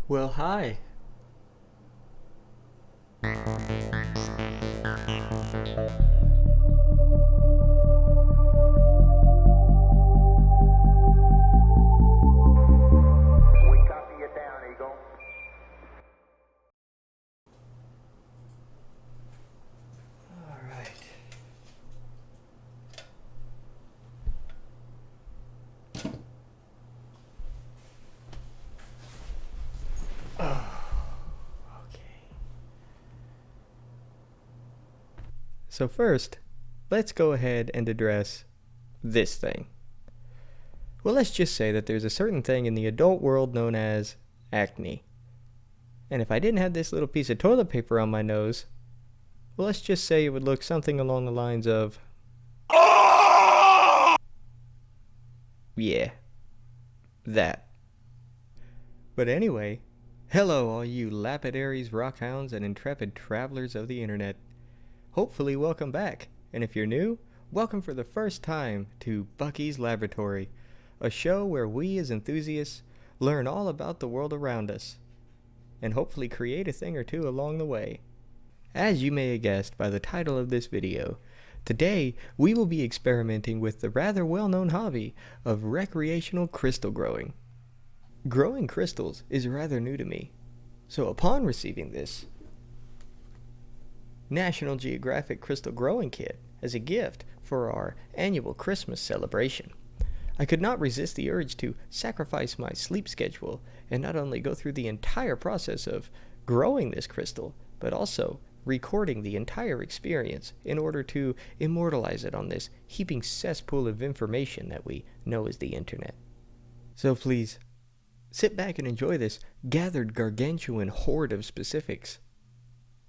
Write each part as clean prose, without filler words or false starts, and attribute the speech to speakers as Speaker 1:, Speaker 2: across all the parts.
Speaker 1: Well, hi.
Speaker 2: We copy it down, Eagle.
Speaker 1: All right. Okay. So first, let's go ahead and address this thing. Well, let's just say that there's a certain thing in the adult world known as acne. And if I didn't have this little piece of toilet paper on my nose, well, let's just say it would look something along the lines of, yeah, that. But anyway, hello all you lapidaries, rockhounds, and intrepid travelers of the internet. Hopefully welcome back, and if you're new, welcome for the first time to Bucky's Laboratory, a show where we as enthusiasts learn all about the world around us, and hopefully create a thing or two along the way. As you may have guessed by the title of this video, today we will be experimenting with the rather well-known hobby of recreational crystal growing. Growing crystals is rather new to me, so upon receiving this National Geographic Crystal Growing Kit as a gift for our annual Christmas celebration, I could not resist the urge to sacrifice my sleep schedule and not only go through the entire process of growing this crystal, but also recording the entire experience in order to immortalize it on this heaping cesspool of information that we know as the internet. So please, sit back and enjoy this gathered gargantuan horde of specifics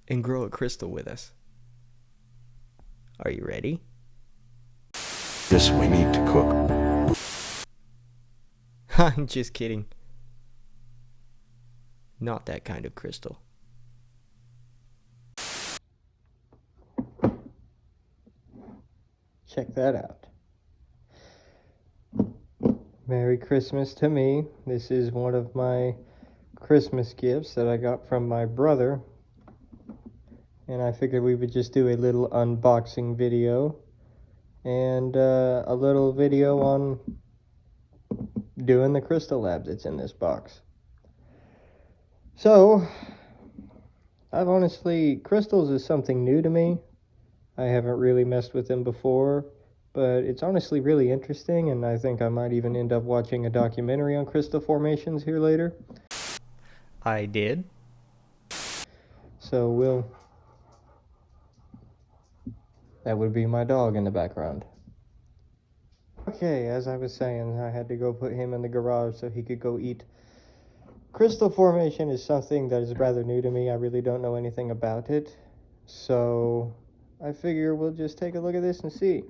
Speaker 1: and grow a crystal with us. Are you ready?
Speaker 3: This we need to cook.
Speaker 1: I'm just kidding. Not that kind of crystal. Check that out. Merry Christmas to me. This is one of my Christmas gifts that I got from my brother. And I figured we would just do a little unboxing video and a little video on doing the crystal lab that's in this box. So, crystals is something new to me. I haven't really messed with them before, but it's honestly really interesting, and I think I might even end up watching a documentary on crystal formations here later. I did. So that would be my dog in the background. Okay, as I was saying, I had to go put him in the garage so he could go eat. Crystal formation is something that is rather new to me. I really don't know anything about it. So I figure we'll just take a look at this and see.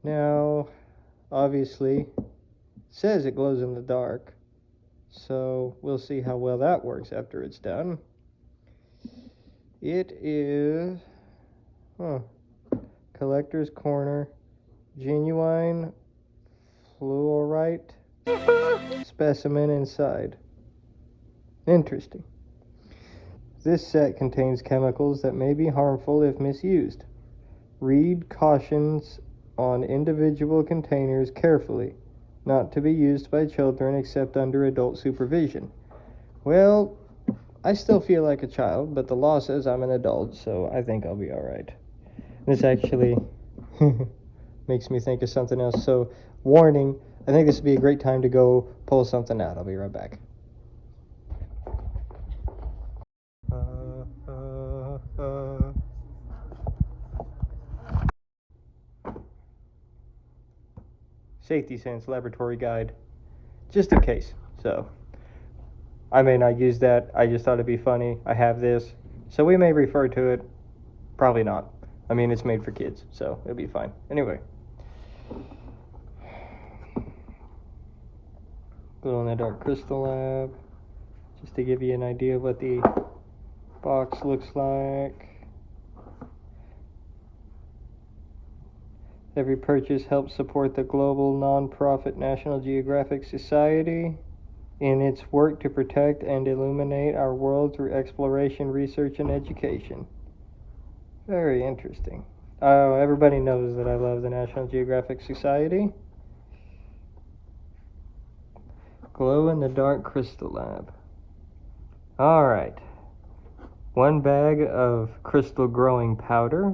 Speaker 1: Now, obviously, it says it glows in the dark. So we'll see how well that works after it's done. It is Collector's Corner genuine fluorite specimen inside. Interesting. This set contains chemicals that may be harmful if misused. Read cautions on individual containers carefully. Not to be used by children except under adult supervision. Well, I still feel like a child, but the law says I'm an adult, so I think I'll be alright. This actually makes me think of something else. So, warning, I think this would be a great time to go pull something out. I'll be right back. Safety Sense Laboratory Guide, just in case. So, I may not use that. I just thought it'd be funny. I have this, so we may refer to it. Probably not. I mean, it's made for kids, so it'll be fine. Anyway. Glow in the Dark Crystal Lab, just to give you an idea of what the box looks like. Every purchase helps support the global non-profit National Geographic Society. in its work to protect and illuminate our world through exploration, research, and education. Very interesting. Oh, everybody knows that I love the National Geographic Society. Glow-in-the-dark crystal lab. Alright. 1 bag of crystal growing powder,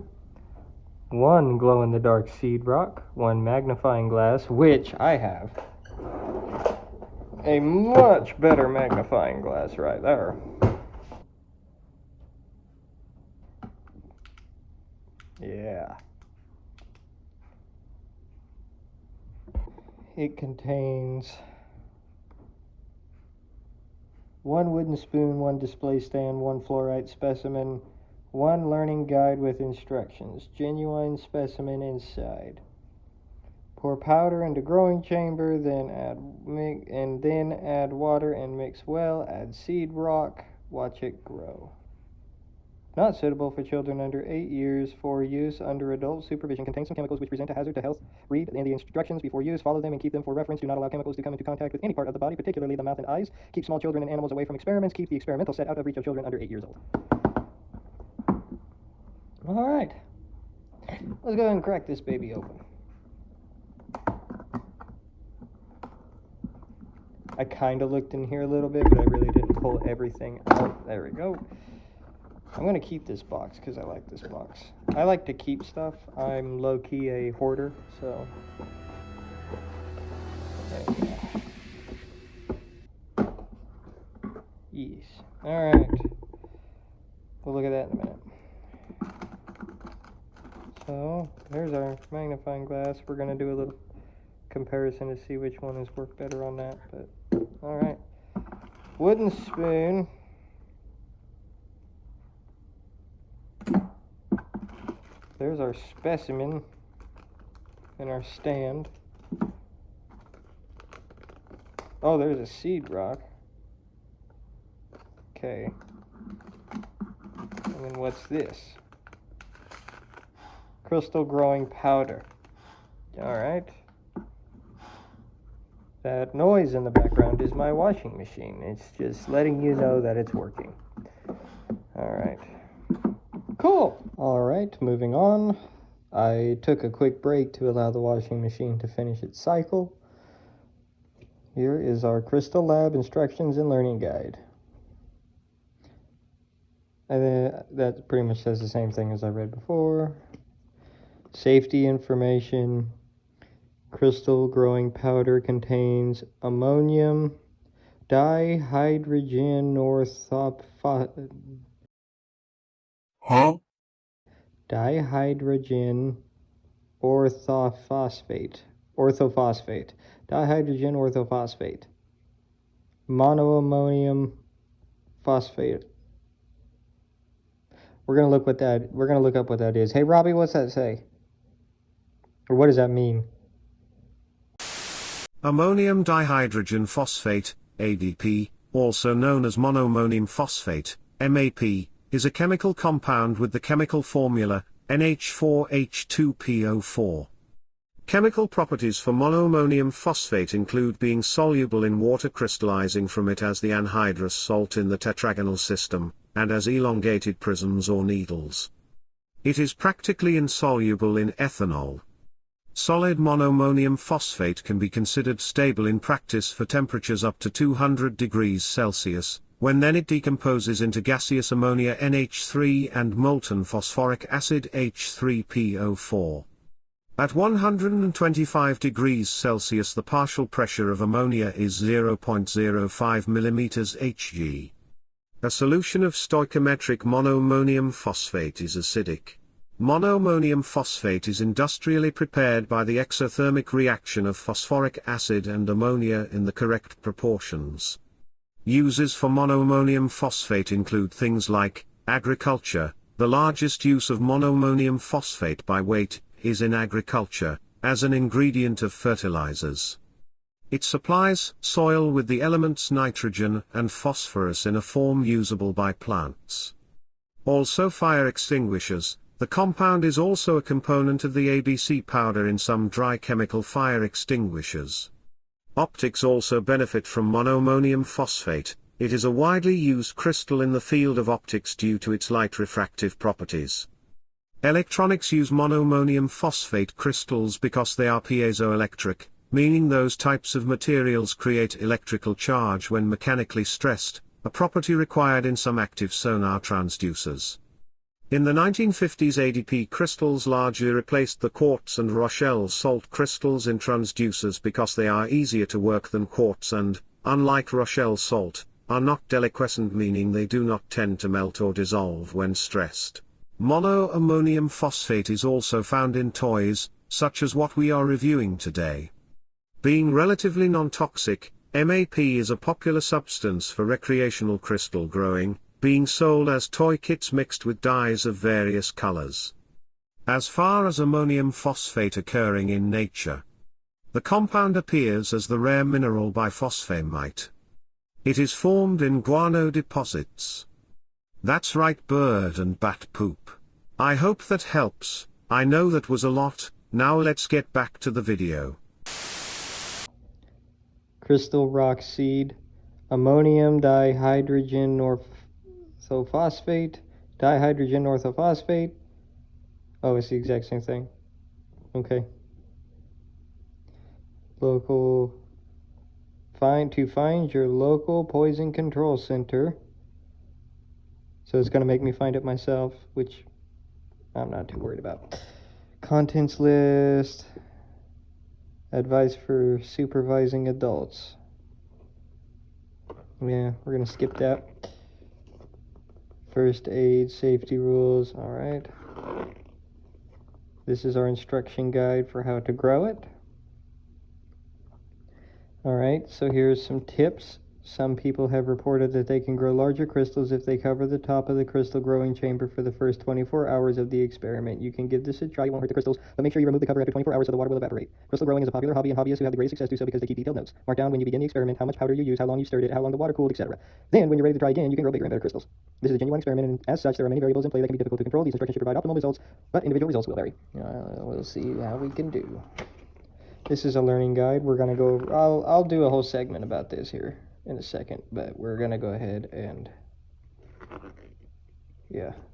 Speaker 1: 1 glow-in-the-dark seed rock, 1 magnifying glass, which I have a much better magnifying glass right there. Yeah. It contains 1 wooden spoon, 1 display stand, 1 fluorite specimen, 1 learning guide with instructions, genuine specimen inside. Pour powder into growing chamber, then add water and mix well. Add seed rock. Watch it grow. Not suitable for children under 8 years. For use under adult supervision. Contains some chemicals which present a hazard to health. Read the instructions before use. Follow them and keep them for reference. Do not allow chemicals to come into contact with any part of the body, particularly the mouth and eyes. Keep small children and animals away from experiments. Keep the experimental set out of reach of children under 8 years old. All right. Let's go ahead and crack this baby open. I kind of looked in here a little bit, but I really didn't pull everything out. There we go. I'm going to keep this box because I like this box. I like to keep stuff. I'm low-key a hoarder, so... There we go. Yes. Alright. We'll look at that in a minute. So, there's our magnifying glass. We're going to do a little comparison to see which one has worked better on that, but alright. Wooden spoon. There's our specimen and our stand. Oh, there's a seed rock. Okay. And then what's this? Crystal growing powder. Alright. That noise in the background is my washing machine. It's just letting you know that it's working. Alright. Cool. Alright, moving on. I took a quick break to allow the washing machine to finish its cycle. Here is our Crystal Lab instructions and learning guide. And that pretty much says the same thing as I read before. Safety information. Crystal growing powder contains ammonium dihydrogen dihydrogen orthophosphate, dihydrogen orthophosphate, monoammonium phosphate. We're gonna look up what that is. Hey Robbie, what's that say? Or what does that mean?
Speaker 4: Ammonium dihydrogen phosphate, ADP, also known as monoammonium phosphate, MAP, is a chemical compound with the chemical formula NH4H2PO4. Chemical properties for monoammonium phosphate include being soluble in water, crystallizing from it as the anhydrous salt in the tetragonal system, and as elongated prisms or needles. It is practically insoluble in ethanol. Solid monoammonium phosphate can be considered stable in practice for temperatures up to 200 degrees Celsius, when then it decomposes into gaseous ammonia NH3 and molten phosphoric acid H3PO4. At 125 degrees Celsius the partial pressure of ammonia is 0.05 mm Hg. A solution of stoichiometric monoammonium phosphate is acidic. Monoammonium phosphate is industrially prepared by the exothermic reaction of phosphoric acid and ammonia in the correct proportions. Uses for monoammonium phosphate include things like agriculture. The largest use of monoammonium phosphate by weight is in agriculture, as an ingredient of fertilizers. It supplies soil with the elements nitrogen and phosphorus in a form usable by plants. Also fire extinguishers. The compound is also a component of the ABC powder in some dry chemical fire extinguishers. Optics also benefit from monoammonium phosphate. It is a widely used crystal in the field of optics due to its light refractive properties. Electronics use monoammonium phosphate crystals because they are piezoelectric, meaning those types of materials create electrical charge when mechanically stressed, a property required in some active sonar transducers. In the 1950s, ADP crystals largely replaced the quartz and Rochelle salt crystals in transducers because they are easier to work than quartz and, unlike Rochelle salt, are not deliquescent, meaning they do not tend to melt or dissolve when stressed. Monoammonium phosphate is also found in toys, such as what we are reviewing today. Being relatively non-toxic, MAP is a popular substance for recreational crystal growing, being sold as toy kits mixed with dyes of various colors. As far as ammonium phosphate occurring in nature, the compound appears as the rare mineral biphosphamite. It is formed in guano deposits. That's right, bird and bat poop. I hope that helps. I know that was a lot. Now let's get back to the video.
Speaker 1: Crystal rock seed, ammonium dihydrogen orthophosphate, dihydrogen orthophosphate. Oh, it's the exact same thing. Okay. To find your local poison control center. So it's going to make me find it myself, which I'm not too worried about. Contents list. Advice for supervising adults. Yeah, we're going to skip that. First aid, safety rules. Alright. This is our instruction guide for how to grow it. Alright, so here's some tips. Some people have reported that they can grow larger crystals if they cover the top of the crystal growing chamber for the first 24 hours of the experiment. You can give this a try, it won't hurt the crystals, but make sure you remove the cover after 24 hours so the water will evaporate. Crystal growing is a popular hobby, and hobbyists who have the greatest success do so because they keep detailed notes. Mark down when you begin the experiment, how much powder you use, how long you stirred it, how long the water cooled, etc. Then, when you're ready to try again, you can grow bigger and better crystals. This is a genuine experiment, and as such, there are many variables in play that can be difficult to control. These instructions should provide optimal results, but individual results will vary. We'll see how we can do. This is a learning guide. We're going to go over, I'll do a whole segment about this here in a second, but we're gonna go ahead and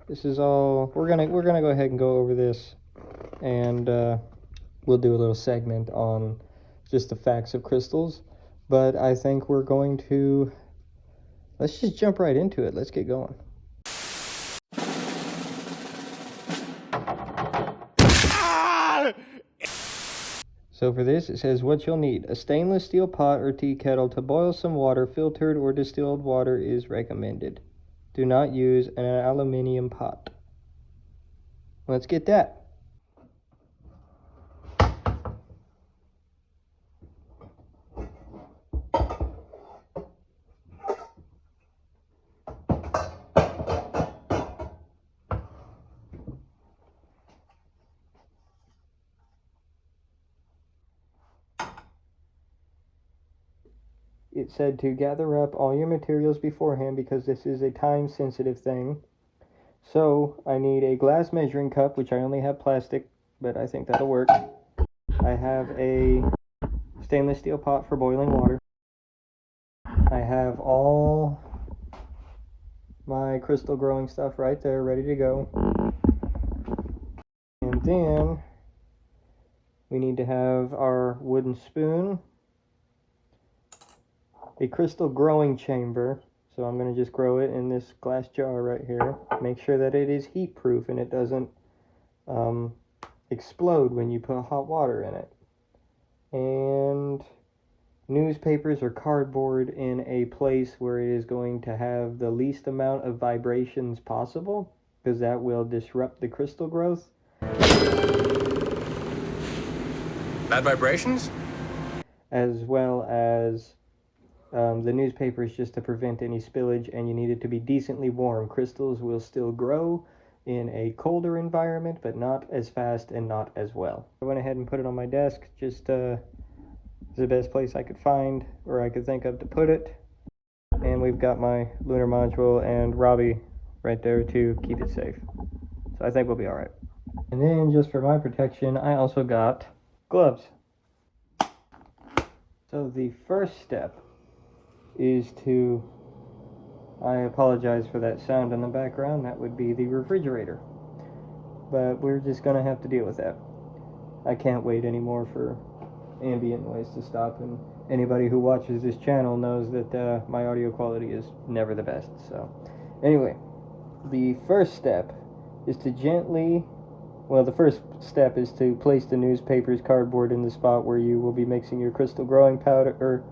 Speaker 1: this is all we're gonna go ahead and go over this, and we'll do a little segment on just the facts of crystals. But I think we're going to let's just jump right into it. Let's get going. So for this, it says what you'll need. A stainless steel pot or tea kettle to boil some water. Filtered or distilled water is recommended. Do not use an aluminum pot. Let's get that. It said to gather up all your materials beforehand because this is a time-sensitive thing. So I need a glass measuring cup, which I only have plastic, but I think that'll work. I have a stainless steel pot for boiling water. I have all my crystal growing stuff right there, ready to go. And then we need to have our wooden spoon, a crystal growing chamber, so I'm going to just grow it in this glass jar right here. Make sure that it is heat proof and it doesn't explode when you put hot water in it. And newspapers or cardboard in a place where it is going to have the least amount of vibrations possible, because that will disrupt the crystal growth.
Speaker 5: Bad vibrations?
Speaker 1: As well as the newspaper is just to prevent any spillage, and you need it to be decently warm. Crystals will still grow in a colder environment, but not as fast and not as well. I went ahead and put it on my desk, just it's the best place I could find, or I could think of to put it. And we've got my lunar module and Robbie right there to keep it safe. So I think we'll be alright. And then just for my protection, I also got gloves. So the first step is to, I apologize for that sound in the background, that would be the refrigerator. But we're just going to have to deal with that. I can't wait anymore for ambient noise to stop, and anybody who watches this channel knows that my audio quality is never the best. So anyway, the first step is to the first step is to place the newspaper's cardboard in the spot where you will be mixing your crystal growing powder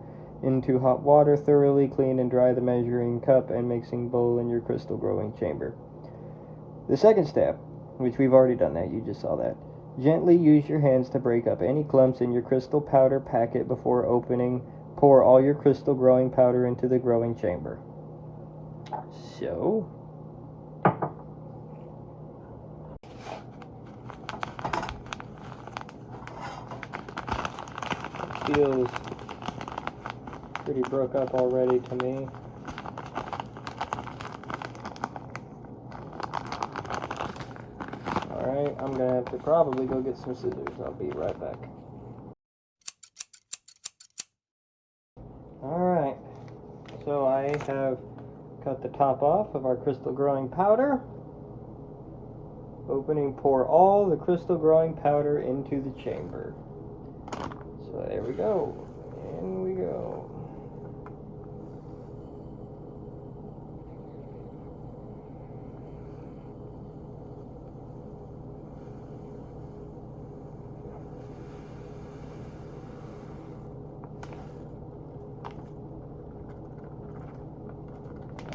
Speaker 1: into hot water. Thoroughly clean and dry the measuring cup and mixing bowl in your crystal growing chamber. The second step, which we've already done that, you just saw that. Gently use your hands to break up any clumps in your crystal powder packet before opening. Pour all your crystal growing powder into the growing chamber. So, feels pretty broke up already to me. Alright, I'm gonna have to probably go get some scissors. I'll be right back. Alright, so I have cut the top off of our crystal growing powder. Opening, pour all the crystal growing powder into the chamber. So there we go. In we go.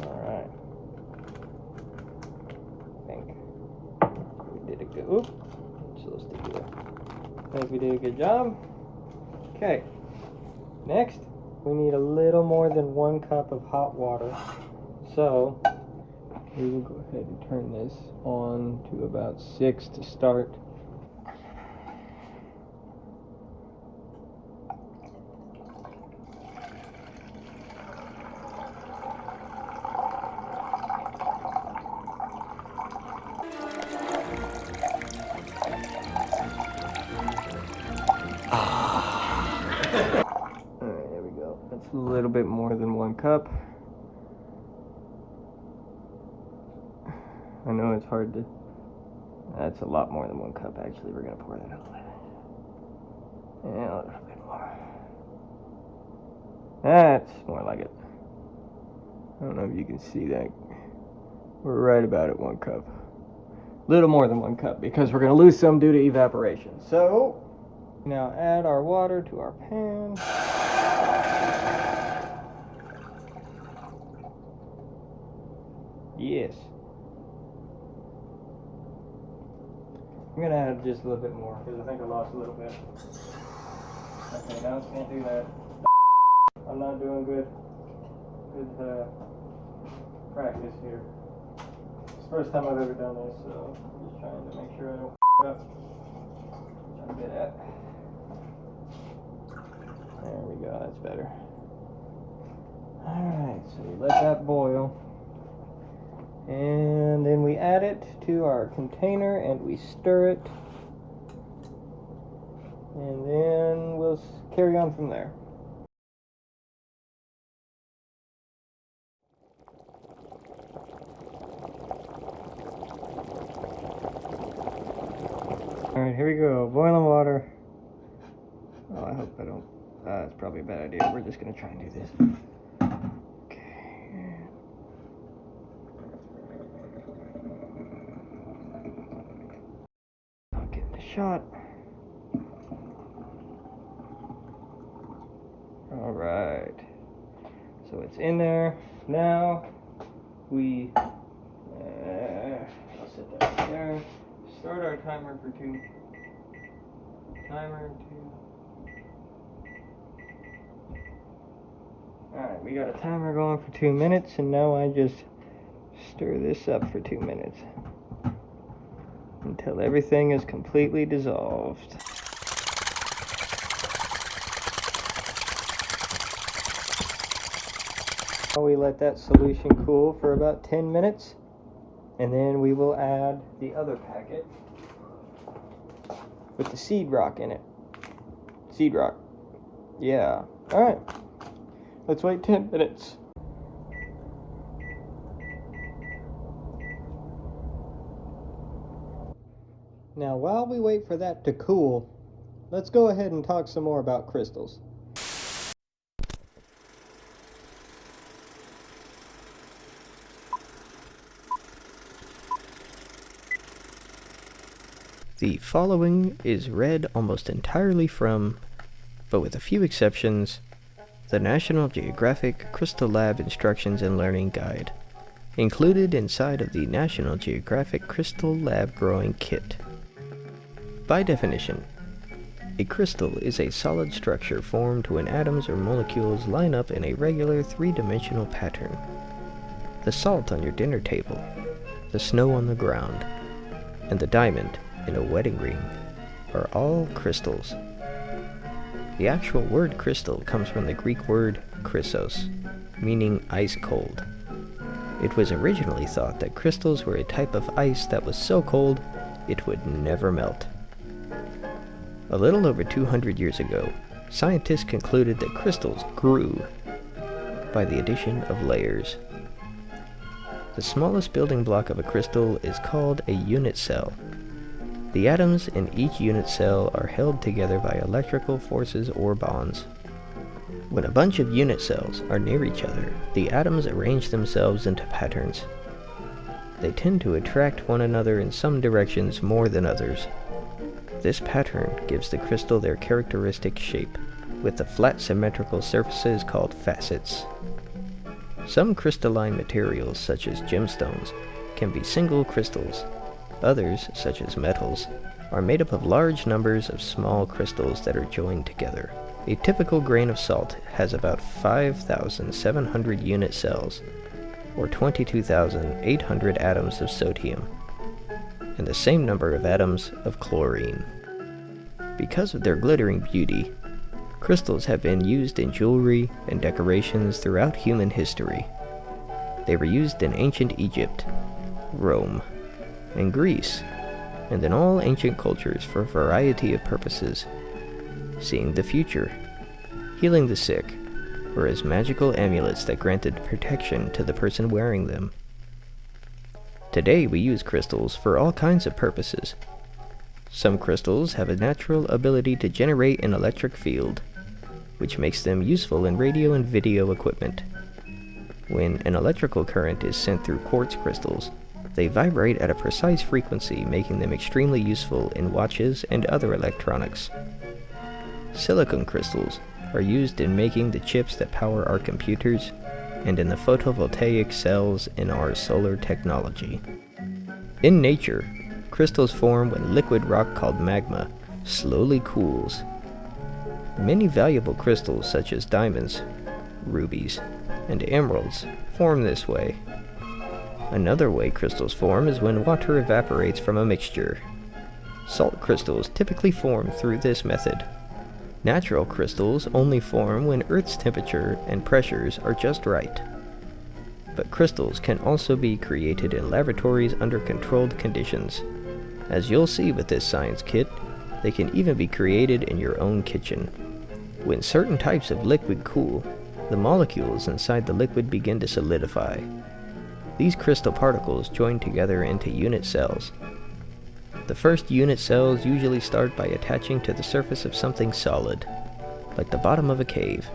Speaker 1: Alright. I think we did a good, oops, it's a little sticky there. I think we did a good job. Okay, next we need a little more than 1 cup of hot water. So we will go ahead and turn this on to about 6 to start. Alright, there we go. That's a little bit more than 1 cup. I know it's hard to... That's a lot more than 1 cup, actually. We're going to pour that out. And a little bit more. That's more like it. I don't know if you can see that. We're right about at 1 cup. Little more than 1 cup, because we're going to lose some due to evaporation. So, now add our water to our pan. Yes. I'm going to add just a little bit more, because I think I lost a little bit. Okay, now I can't do that. I'm not doing good practice here. It's the first time I've ever done this, so I'm just trying to make sure I don't f up. I'm good at. There we go, that's better. Alright, so we let that boil. And then we add it to our container and we stir it. And then we'll carry on from there. Alright, here we go. Boiling water. Oh, I hope I don't. That's probably a bad idea. We're just going to try and do this. Okay. Not getting the shot. Alright. So it's in there. Now we. I'll set that right there. Start our timer for 2. Timer 2. Alright, we got a timer going for 2 minutes, and now I just stir this up for 2 minutes until everything is completely dissolved. We let that solution cool for about 10 minutes, and then we will add the other packet with the seed rock in it. Seed rock. Yeah, Alright, let's wait 10 minutes. Now, while we wait for that to cool, let's go ahead and talk some more about crystals. The following is read almost entirely from, but with a few exceptions, the National Geographic Crystal Lab Instructions and Learning Guide, included inside of the National Geographic Crystal Lab Growing Kit. By definition, a crystal is a solid structure formed when atoms or molecules line up in a regular three-dimensional pattern. The salt on your dinner table, the snow on the ground, and the diamond in a wedding ring are all crystals. The actual word crystal comes from the Greek word chrysos, meaning ice cold. It was originally thought that crystals were a type of ice that was so cold it would never melt. A little over 200 years ago, scientists concluded that crystals grew by the addition of layers. The smallest building block of a crystal is called a unit cell. The atoms in each unit cell are held together by electrical forces or bonds. When a bunch of unit cells are near each other, the atoms arrange themselves into patterns. They tend to attract one another in some directions more than others. This pattern gives the crystal their characteristic shape, with the flat symmetrical surfaces called facets. Some crystalline materials, such as gemstones, can be single crystals. Others, such as metals, are made up of large numbers of small crystals that are joined together. A typical grain of salt has about 5,700 unit cells, or 22,800 atoms of sodium, and the same number of atoms of chlorine. Because of their glittering beauty, crystals have been used in jewelry and decorations throughout human history. They were used in ancient Egypt, Rome, and Greece, and in all ancient cultures for a variety of purposes: seeing the future, healing the sick, or as magical amulets that granted protection to the person wearing them. Today we use crystals for all kinds of purposes. Some crystals have a natural ability to generate an electric field, which makes them useful in radio and video equipment. When an electrical current is sent through quartz crystals, they vibrate at a precise frequency, making them extremely useful in watches and other electronics. Silicon crystals are used in making the chips that power our computers and in the photovoltaic cells in our solar technology. In nature, crystals form when liquid rock called magma slowly cools. Many valuable crystals such as diamonds, rubies, and emeralds form this way. Another way crystals form is when water evaporates from a mixture. Salt crystals typically form through this method. Natural crystals only form when Earth's temperature and pressures are just right. But crystals can also be created in laboratories under controlled conditions. As you'll see with this science kit, they can even be created in your own kitchen. When certain types of liquid cool, the molecules inside the liquid begin to solidify. These crystal particles join together into unit cells. The first unit cells usually start by attaching to the surface of something solid, like the bottom of a cave.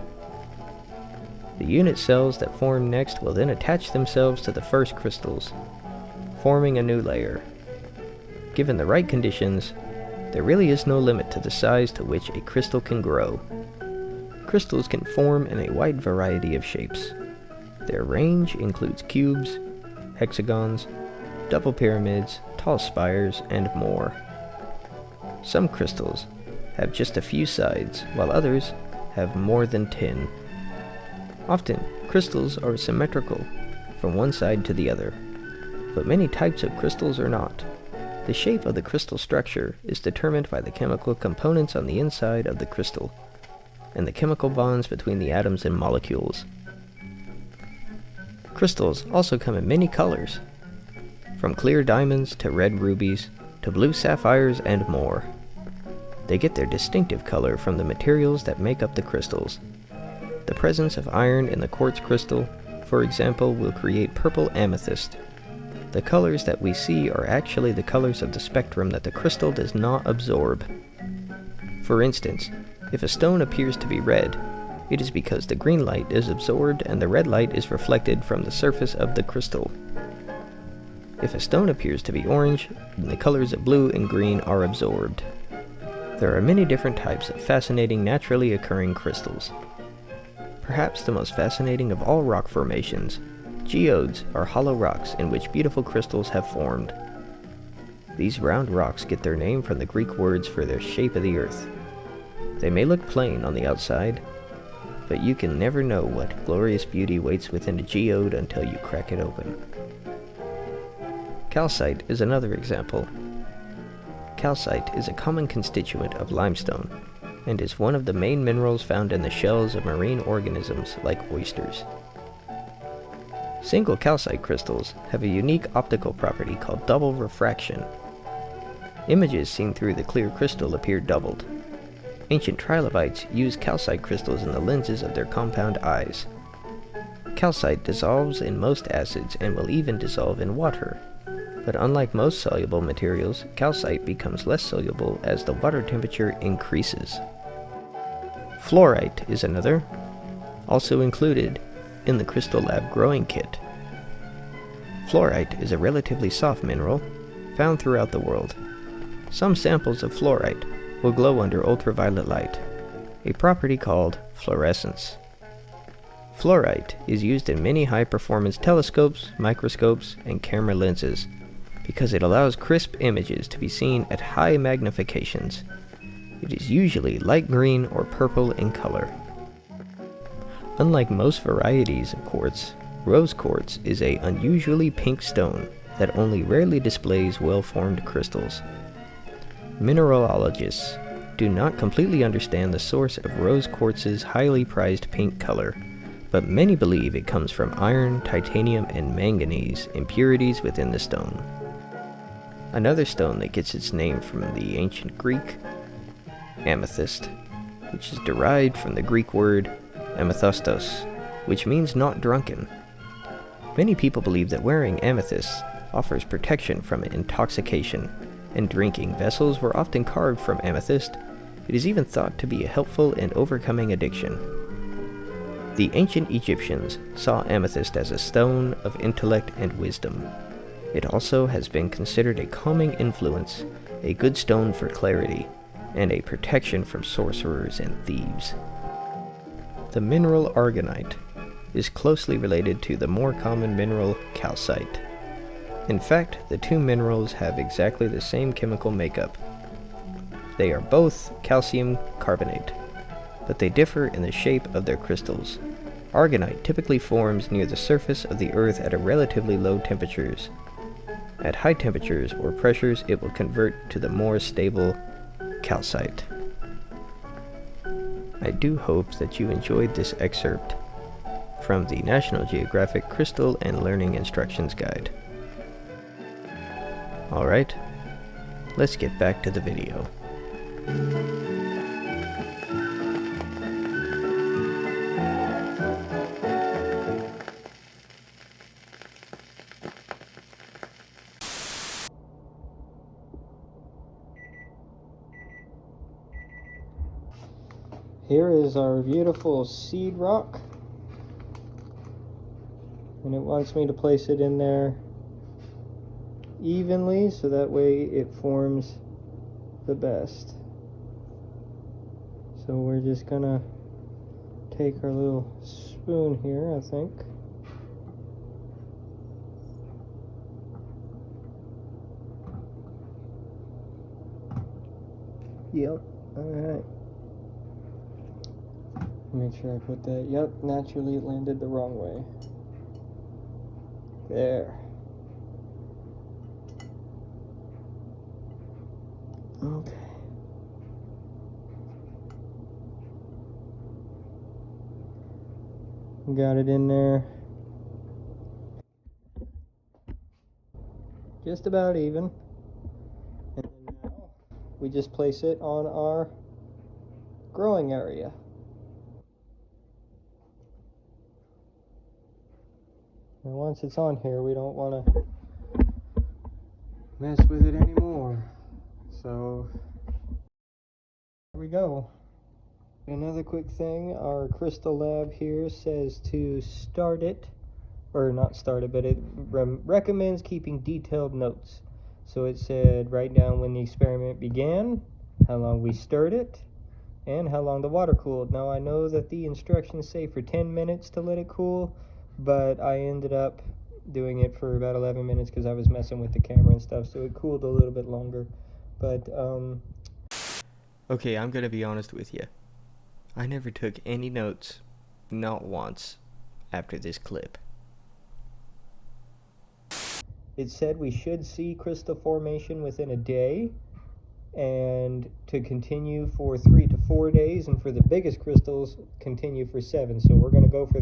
Speaker 1: The unit cells that form next will then attach themselves to the first crystals, forming a new layer. Given the right conditions, there really is no limit to the size to which a crystal can grow. Crystals can form in a wide variety of shapes. Their range includes cubes, hexagons, double pyramids, tall spires, and more. Some crystals have just a few sides, while others have more than 10. Often, crystals are symmetrical from one side to the other, but many types of crystals are not. The shape of the crystal structure is determined by the chemical components on the inside of the crystal, and the chemical bonds between the atoms and molecules. Crystals also come in many colors, from clear diamonds to red rubies to blue sapphires and more. They get their distinctive color from the materials that make up the crystals.
Speaker 6: The presence of iron in the quartz crystal, for example, will create purple amethyst. The colors that we see are actually the colors of the spectrum that the crystal does not absorb. For instance, if a stone appears to be red, it is because the green light is absorbed and the red light is reflected from the surface of the crystal. If a stone appears to be orange, then the colors of blue and green are absorbed. There are many different types of fascinating naturally occurring crystals. Perhaps the most fascinating of all rock formations, geodes are hollow rocks in which beautiful crystals have formed. These round rocks get their name from the Greek words for their shape of the earth. They may look plain on the outside, but you can never know what glorious beauty waits within a geode until you crack it open. Calcite is another example. Calcite is a common constituent of limestone, and is one of the main minerals found in the shells of marine organisms like oysters. Single calcite crystals have a unique optical property called double refraction. Images seen through the clear crystal appear doubled. Ancient trilobites used calcite crystals in the lenses of their compound eyes. Calcite dissolves in most acids and will even dissolve in water. But unlike most soluble materials, calcite becomes less soluble as the water temperature increases. Fluorite is another, also included in the Crystal Lab growing kit. Fluorite is a relatively soft mineral found throughout the world. Some samples of fluorite will glow under ultraviolet light, a property called fluorescence. Fluorite is used in many high-performance telescopes, microscopes, and camera lenses because it allows crisp images to be seen at high magnifications. It is usually light green or purple in color. Unlike most varieties of quartz, rose quartz is an unusually pink stone that only rarely displays well-formed crystals. Mineralogists do not completely understand the source of rose quartz's highly prized pink color, but many believe it comes from iron, titanium, and manganese impurities within the stone. Another stone that gets its name from the ancient Greek, amethyst, which is derived from the Greek word amethystos, which means not drunken. Many people believe that wearing amethyst offers protection from intoxication, and drinking vessels were often carved from amethyst. It is even thought to be helpful in overcoming addiction. The ancient Egyptians saw amethyst as a stone of intellect and wisdom. It also has been considered a calming influence, a good stone for clarity, and a protection from sorcerers and thieves. The mineral aragonite is closely related to the more common mineral calcite. In fact, the two minerals have exactly the same chemical makeup. They are both calcium carbonate, but they differ in the shape of their crystals. Aragonite typically forms near the surface of the Earth at a relatively low temperatures. At high temperatures or pressures, it will convert to the more stable calcite. I do hope that you enjoyed this excerpt from the National Geographic Crystal and Learning Instructions Guide. Alright, let's get back to the video.
Speaker 1: Here is our beautiful seed rock, and it wants me to place it in there evenly so that way it forms the best. So we're just gonna take our little spoon here, I think. Yep, alright. Make sure I put that. Yep, naturally it landed the wrong way. There. Okay. Got it in there. Just about even. And then now we just place it on our growing area. And once it's on here, we don't want to mess with it anymore. So, here we go. Another quick thing, our crystal lab here says to start it, or not start it, but it recommends keeping detailed notes. So it said write down when the experiment began, how long we stirred it, and how long the water cooled. Now I know that the instructions say for 10 minutes to let it cool, but I ended up doing it for about 11 minutes because I was messing with the camera and stuff, so it cooled a little bit longer. But
Speaker 6: Okay, I'm gonna be honest with you. I never took any notes, not once, after this clip.
Speaker 1: it said we should see crystal formation within a day, and to continue for 3 to 4 days, and for the biggest crystals continue for 7. So we're going to go for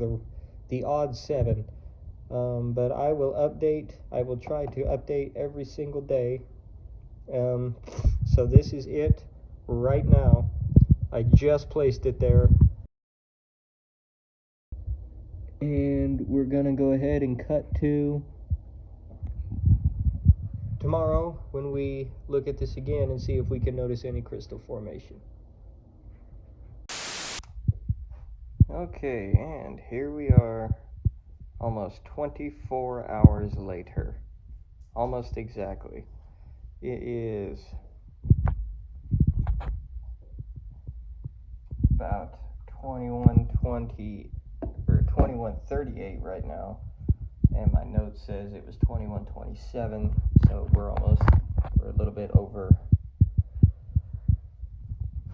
Speaker 1: the odd 7. But I will try to update every single day. So this is it right now. I just placed it there, and we're gonna go ahead and cut to tomorrow when we look at this again and see if we can notice any crystal formation. Okay, and here we are, almost 24 hours later. Almost exactly. It is about 21:20 or 21:38 right now, and my note says it was 21:27, so we're a little bit over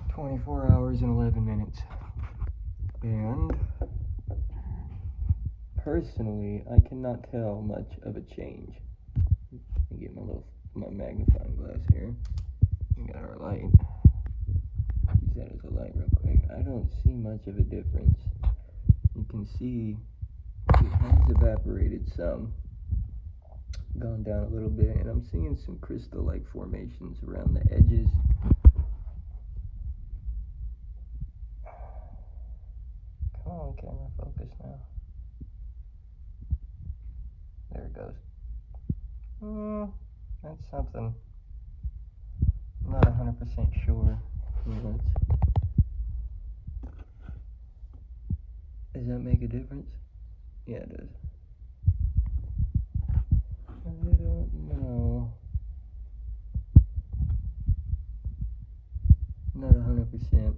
Speaker 1: 24 hours and 11 minutes. And personally, I cannot tell much of a change. Let me get my magnifying glass here. We got our light. Use that as a light real quick. I don't see much of a difference. You can see it has evaporated some, gone down a little bit, and I'm seeing some crystal-like formations around the edges. Come on, camera, focus now. There it goes. That's something. I'm not 100% sure. Does that make a difference? Yeah, it does. I don't know. Not 100%.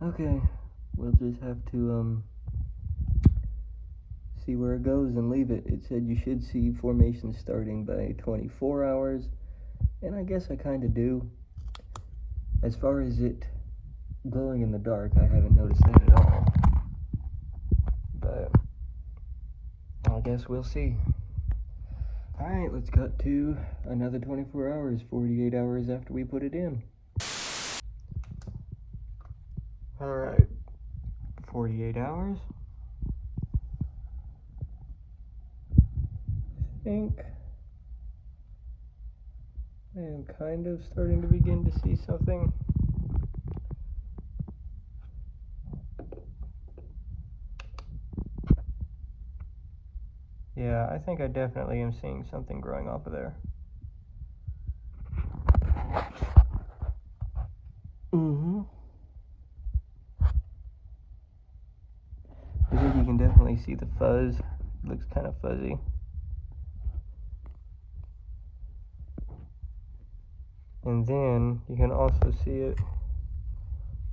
Speaker 1: Okay, we'll just have to see where it goes and leave it. It said you should see formation starting by 24 hours, and I guess I kind of do. As far as it glowing in the dark, I haven't noticed that at all. But I guess we'll see. Alright, let's cut to another 24 hours, 48 hours after we put it in. Alright, 48 hours. I think I am kind of starting to begin to see something. Yeah, I think I definitely am seeing something growing off of there. I think you can definitely see the fuzz. It looks kind of fuzzy. And then you can also see it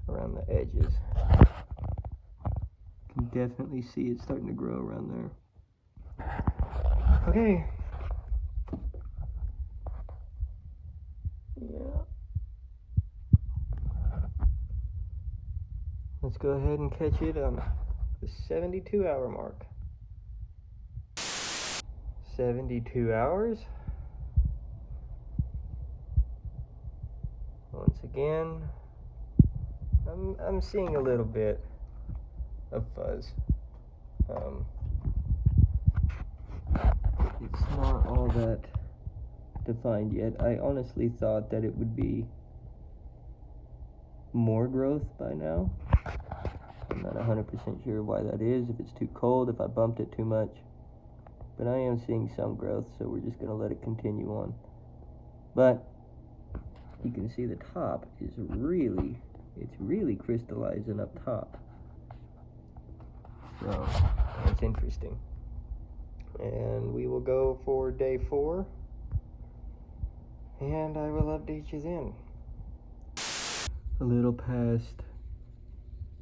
Speaker 1: around the edges. You can definitely see it starting to grow around there. Okay. Yeah. Let's go ahead and catch it on the 72-hour mark. 72 hours. Once again, I'm seeing a little bit of fuzz. It's not all that defined yet. I honestly thought that it would be more growth by now.
Speaker 6: I'm not 100% sure why that is, if it's too cold, if I bumped it too much. But I am seeing some growth, so we're just going to let it continue on. But you can see the top is it's really crystallizing up top. So that's interesting. And we will go for day 4, and I will update you then. A little past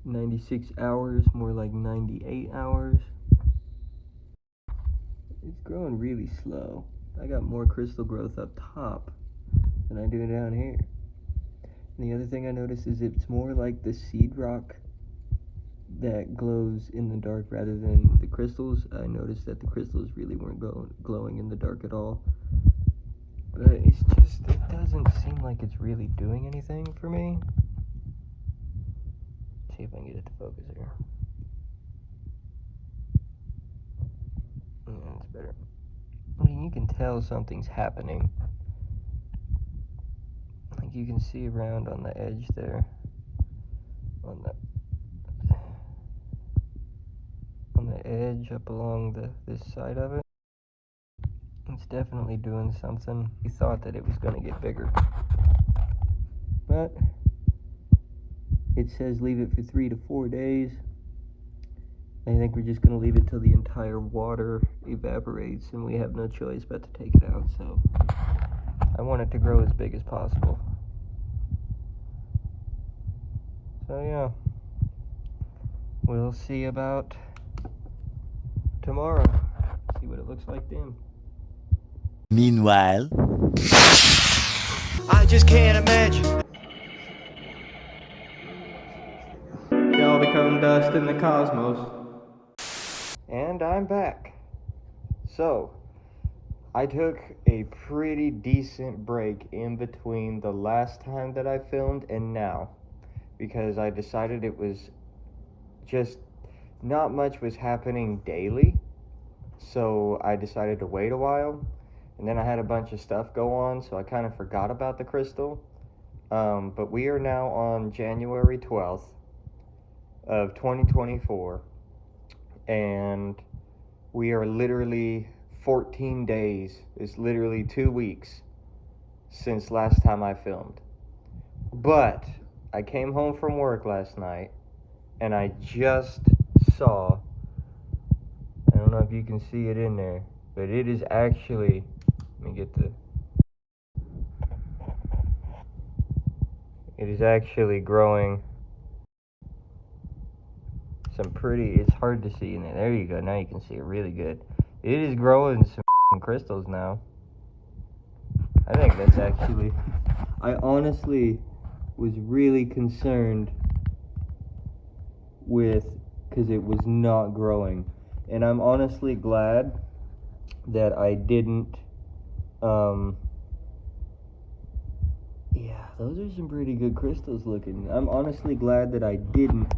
Speaker 6: 96 hours, more like 98 hours. It's growing really slow. I got more crystal growth up top than I do down here. And the other thing I noticed is it's more like the seed rock that glows in the dark rather than the crystals. I noticed that the crystals really weren't glowing in the dark at all. But it's just, it doesn't seem like it's really doing anything for me. Let's see if I can get it to focus here. Yeah, that's better. I mean, you can tell something's happening. Like you can see around on the edge there, on the edge up along this side of it. It's definitely doing something. We thought that it was going to get bigger, but it says leave it for 3 to 4 days. I think we're just going to leave it till the entire water evaporates, and we have no choice but to take it out. So I want it to grow as big as possible. So yeah, we'll see about tomorrow. See what it looks like then.
Speaker 7: Meanwhile,
Speaker 6: I just can't imagine. Y'all become dust in the cosmos. And I'm back. So, I took a pretty decent break in between the last time that I filmed and now, because I decided it was just not much was happening daily. So I decided to wait a while, and then I had a bunch of stuff go on, so I kind of forgot about the crystal. But we are now on January 12th of 2024, and we are literally 14 days, it's literally 2 weeks since last time I filmed. But I came home from work last night, and I just saw, I don't know if you can see it in there, but it is actually, let me get it is actually growing some pretty, it's hard to see in there. There you go, now you can see it really good. It is growing some crystals now. I think that's actually, I honestly was really concerned with, because it was not growing. And I'm honestly glad that I didn't, yeah, those are some pretty good crystals looking. I'm honestly glad that I didn't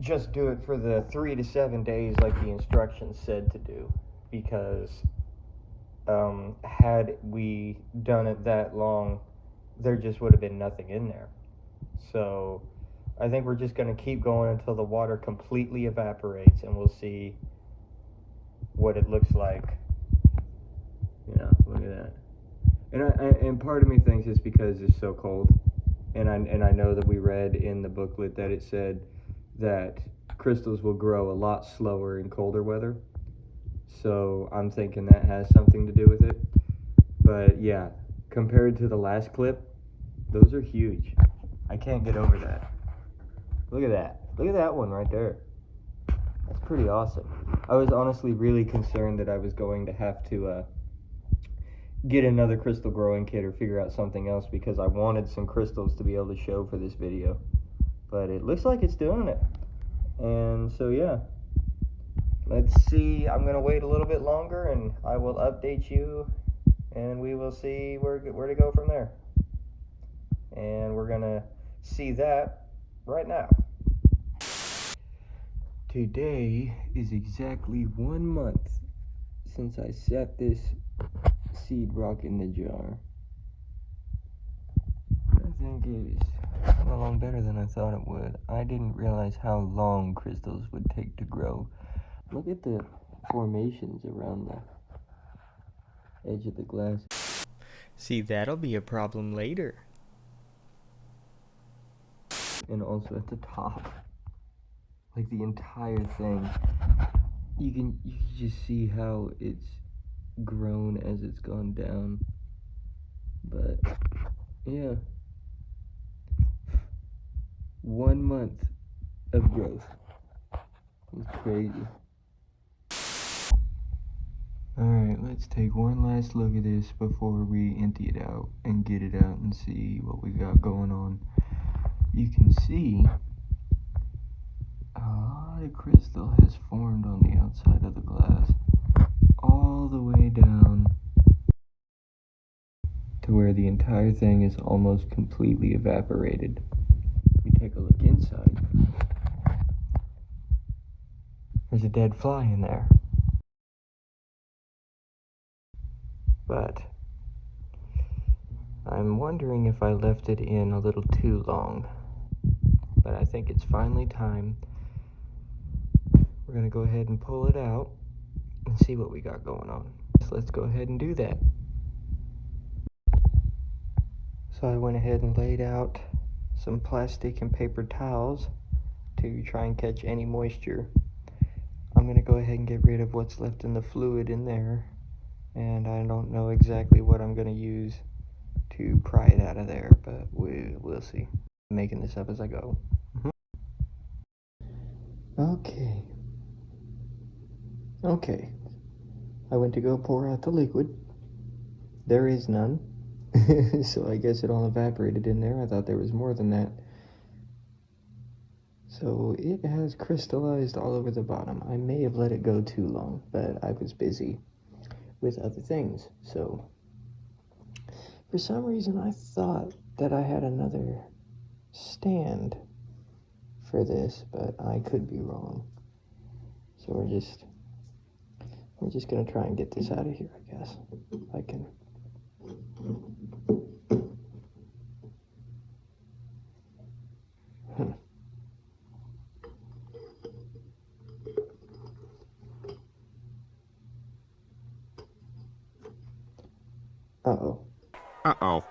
Speaker 6: just do it for the 3 to 7 days like the instructions said to do, because had we done it that long, there just would have been nothing in there. So I think we're just going to keep going until the water completely evaporates, and we'll see what it looks like. Yeah, look at that. And part of me thinks it's because it's so cold, and I know that we read in the booklet that it said that crystals will grow a lot slower in colder weather. So I'm thinking that has something to do with it. But yeah, compared to the last clip, those are huge. I can't get over that. Look at that. Look at that one right there. That's pretty awesome. I was honestly really concerned that I was going to have to get another crystal growing kit or figure out something else, because I wanted some crystals to be able to show for this video. But it looks like it's doing it. And so yeah, let's see. I'm gonna wait a little bit longer, and I will update you, and we will see where to go from there. And we're gonna see that right now. Today is exactly 1 month since I set this seed rock in the jar. I think it is
Speaker 1: Coming along better than I thought it would. I didn't realize how long crystals would take to grow. Look at the formations around the edge of the glass.
Speaker 6: See, that'll be a problem later.
Speaker 1: And also at the top. Like the entire thing. You can just see how it's grown as it's gone down. But yeah. 1 month of growth. It's crazy. Alright, let's take one last look at this before we empty it out and get it out and see what we got going on. You can see a lot of crystal has formed on the outside of the glass, all the way down to where the entire thing is almost completely evaporated. We take a look inside. There's a dead fly in there. But I'm wondering if I left it in a little too long. But I think it's finally time. We're gonna go ahead and pull it out and see what we got going on. So let's go ahead and do that. So I went ahead and laid out some plastic and paper towels to try and catch any moisture. I'm gonna go ahead and get rid of what's left in the fluid in there, and I don't know exactly what I'm gonna use to pry it out of there, but we'll see. I'm making this up as I go. Okay, I went to go pour out the liquid. There is none. So I guess it all evaporated in there. I thought there was more than that. So it has crystallized all over the bottom. I may have let it go too long, but I was busy with other things. So for some reason I thought that I had another stand for this, but I could be wrong. So we're just gonna try and get this out of here, I guess. I can. Uh-oh.
Speaker 4: Uh-oh.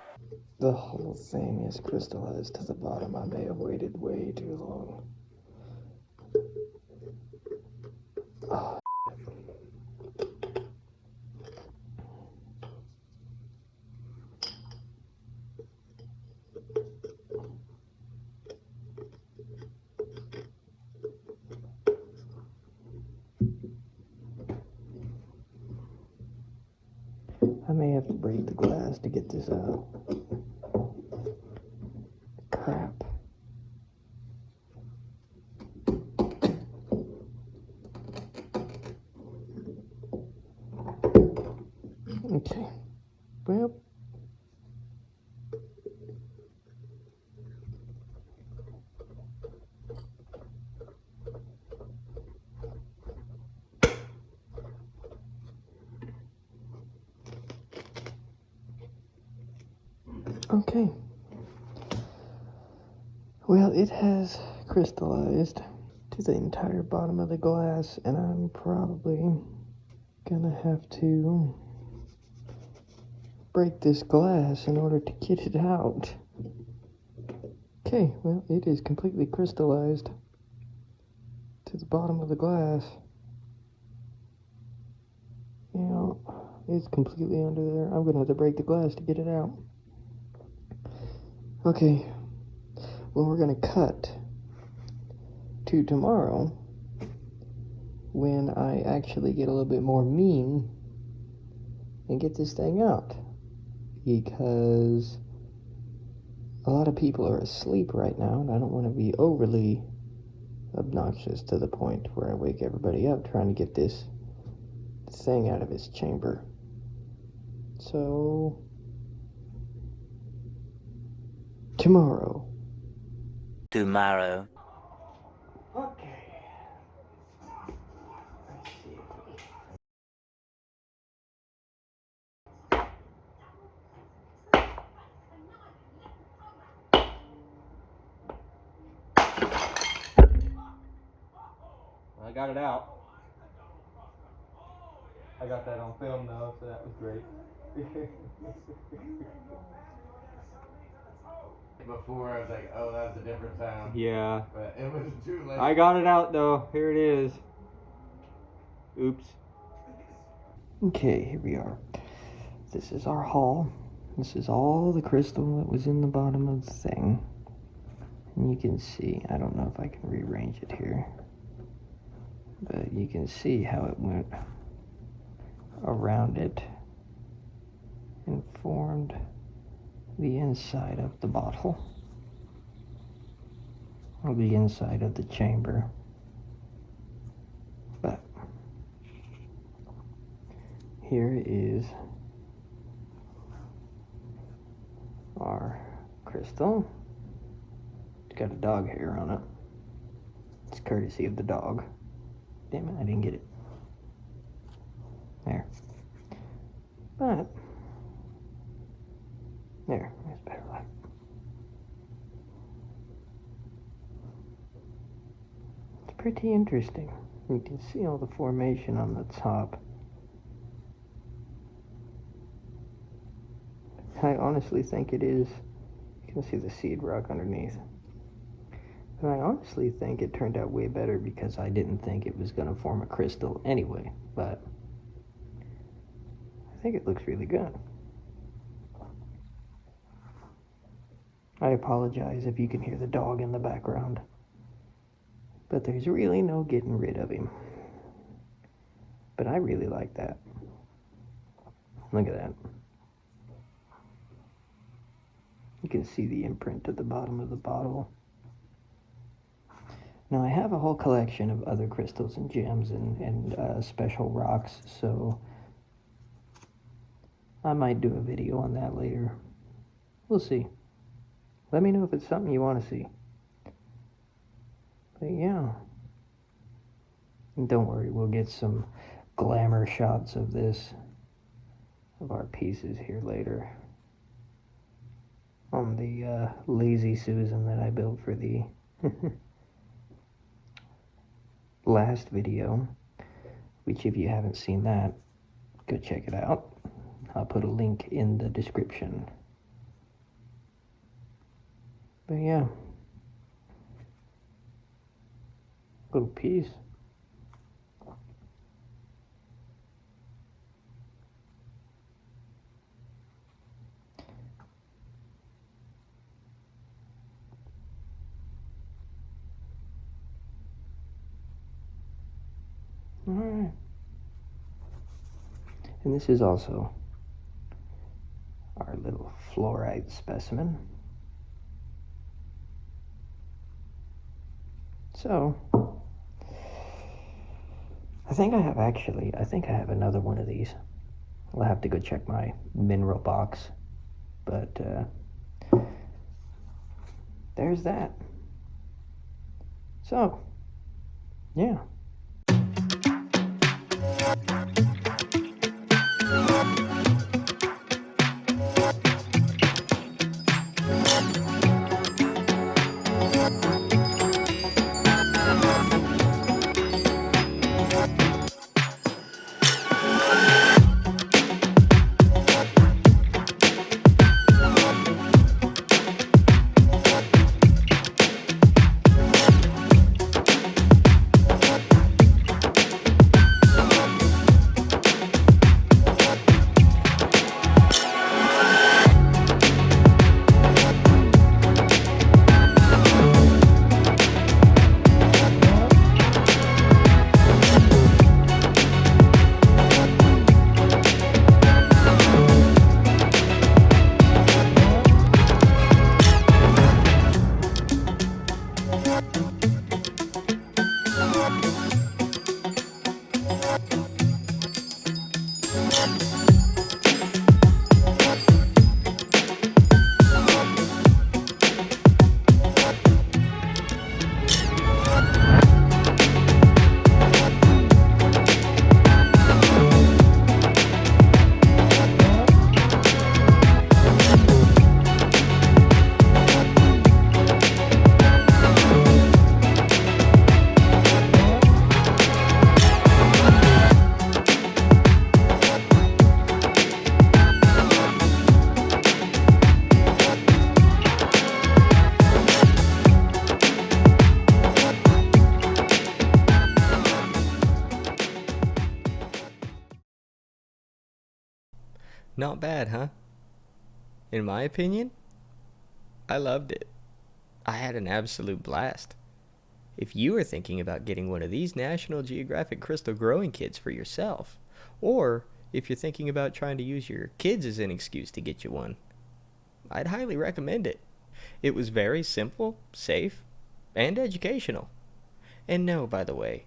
Speaker 1: The whole thing is crystallized to the bottom. I may have waited way too long. Oh. I may have to break the glass to get this out. Crap. Okay. Well. Okay. Well, it has crystallized to the entire bottom of the glass, and I'm probably gonna have to break this glass in order to get it out. Okay, well, it is completely crystallized to the bottom of the glass. You know, it's completely under there. I'm gonna have to break the glass to get it out. Okay, well, we're gonna cut to tomorrow when I actually get a little bit more mean and get this thing out, because a lot of people are asleep right now, and I don't want to be overly obnoxious to the point where I wake everybody up trying to get this thing out of its chamber. So tomorrow. Okay. Let's see. got it out. I got that on film though, so that was great.
Speaker 7: Before I was like, oh, that's a different sound.
Speaker 1: Yeah.
Speaker 7: But it was too late.
Speaker 1: I got it out though. Here it is. Oops. Okay, here we are. This is our haul. This is all the crystal that was in the bottom of the thing. And you can see, I don't know if I can rearrange it here, but you can see how it went around it and formed the inside of the bottle, or the inside of the chamber. But here is our crystal. It's got a dog hair on it. It's courtesy of the dog. Damn it, I didn't get it. There. But there's better light. It's pretty interesting. You can see all the formation on the top. I honestly think it is. You can see the seed rock underneath. And I honestly think it turned out way better because I didn't think it was going to form a crystal anyway. But I think it looks really good. I apologize if you can hear the dog in the background, but there's really no getting rid of him. But I really like that. Look at that. You can see the imprint at the bottom of the bottle. Now I have a whole collection of other crystals and gems and special rocks, so I might do a video on that later. We'll see. Let me know if it's something you want to see. But yeah. And don't worry, we'll get some glamour shots of this, of our pieces here later. On the Lazy Susan that I built for the last video, which if you haven't seen that, go check it out. I'll put a link in the description. But yeah, little piece. Alright. And this is also our little fluorite specimen. So, I think I have another one of these. I'll have to go check my mineral box. But, there's that. So, yeah.
Speaker 6: Not bad, huh? In my opinion, I loved it. I had an absolute blast. If you are thinking about getting one of these National Geographic crystal growing kits for yourself, or if you're thinking about trying to use your kids as an excuse to get you one, I'd highly recommend it. It was very simple, safe, and educational. And no, by the way,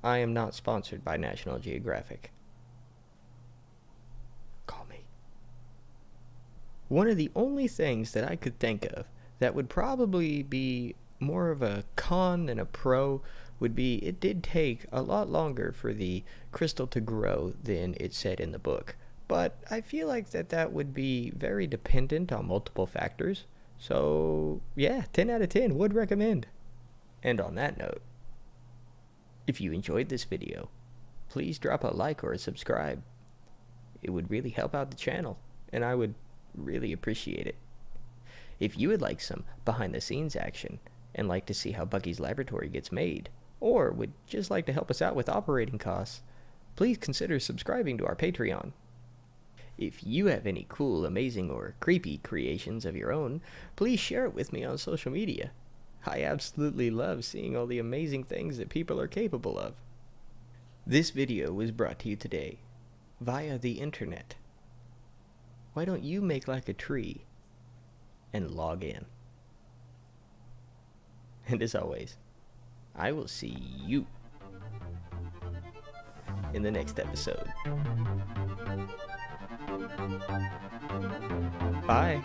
Speaker 6: I am not sponsored by National Geographic. Call me. One of the only things that I could think of that would probably be more of a con than a pro would be it did take a lot longer for the crystal to grow than it said in the book. But I feel like that would be very dependent on multiple factors. So, yeah, 10 out of 10 would recommend. And on that note, if you enjoyed this video, please drop a like or a subscribe. It would really help out the channel, and I would really appreciate it. If you would like some behind the scenes action and like to see how Bucky's laboratory gets made, or would just like to help us out with operating costs, please consider subscribing to our Patreon. If you have any cool, amazing, or creepy creations of your own, please share it with me on social media. I absolutely love seeing all the amazing things that people are capable of. This video was brought to you today via the internet. Why don't you make like a tree and log in? And as always, I will see you in the next episode. Bye.